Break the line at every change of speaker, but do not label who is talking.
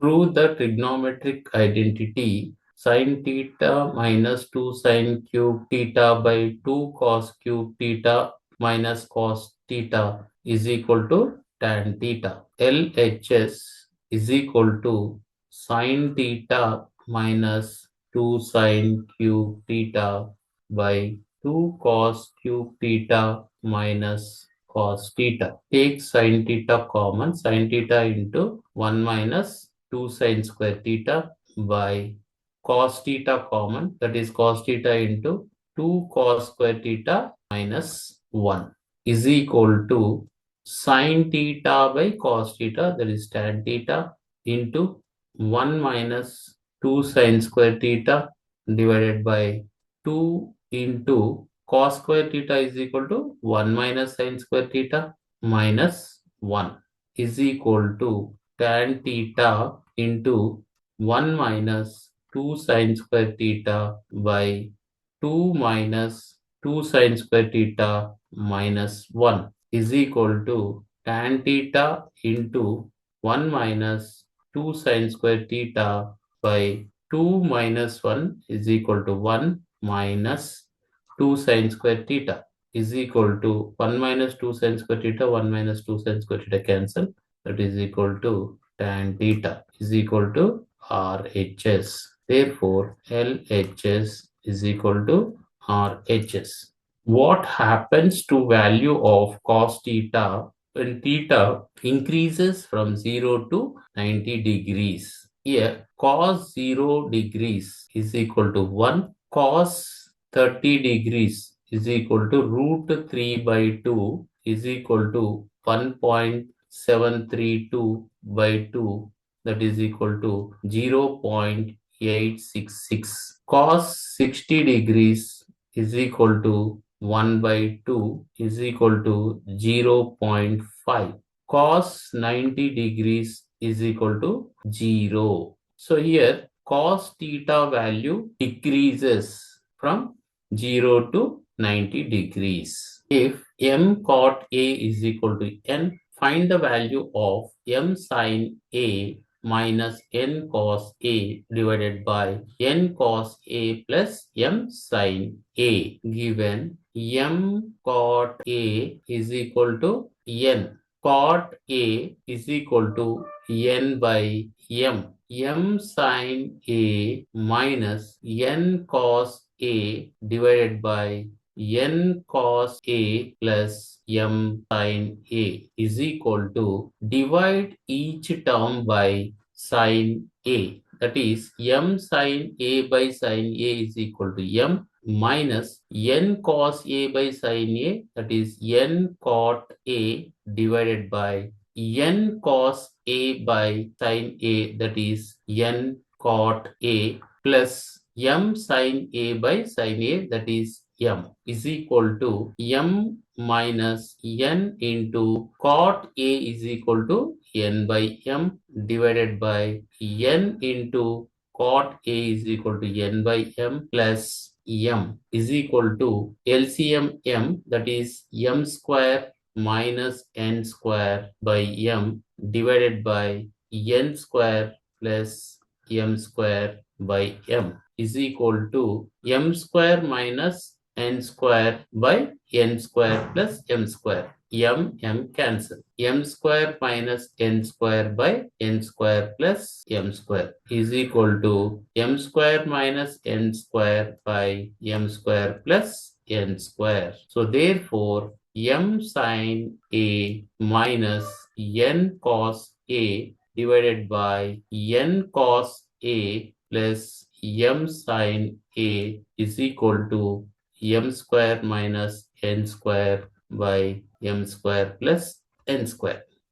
Prove the trigonometric identity sin theta minus 2 sin cube theta by 2 cos cube theta minus cos theta is equal to tan theta. LHS is equal to sin theta minus 2 sin cube theta by 2 cos cube theta minus cos theta. Take sin theta common, sin theta into 1 minus 2 sin square theta by cos theta common, that is cos theta into 2 cos square theta minus 1 is equal to sin theta by cos theta, that is tan theta, into 1 minus 2 sin square theta divided by 2 into cos square theta is equal to 1 minus sin square theta minus 1 is equal to tan theta into 1 minus 2 sin square theta by 2 minus 2 sin square theta minus 1 is equal to tan theta into 1 minus 2 sin square theta by 2 minus 1 is equal to 1 minus 2 sin square theta is equal to 1 minus 2 sin square theta, 1 minus 2 sin square theta cancel. That is equal to tan theta is equal to RHS. Therefore, LHS is equal to RHS. What happens to value of cos theta when theta increases from 0 to 90 degrees? Here, cos 0 degrees is equal to 1, cos 30 degrees is equal to root 3 by 2 is equal to 1.732 by 2, that is equal to 0.866. Cos 60 degrees is equal to 1 by 2 is equal to 0.5. Cos 90 degrees is equal to 0. So here cos theta value decreases from 0 to 90 degrees. If m cot A is equal to n, find the value of m sin A minus n cos A divided by n cos A plus m sin A, given m cot A is equal to n. Cot A is equal to n by m. M sin A minus n cos A divided by n cos A plus m sin A is equal to divide each term by sin A. That is m sin A by sin A is equal to m minus n cos A by sin A, that is n cot A divided by n cos A by sin A, that is n cot A plus m sin A by sin A, that is m, is equal to m minus n into cot A is equal to n by m divided by n into cot A is equal to n by m plus m is equal to LCM m, that is m square minus n square by m divided by n square plus m square by m is equal to m square minus n square by n square plus m square. M cancel. M square minus n square by n square plus m square is equal to m square minus n square by m square plus n square. So therefore, m sin A minus n cos A divided by n cos A plus m sin A is equal to m square minus n square by m square plus n square.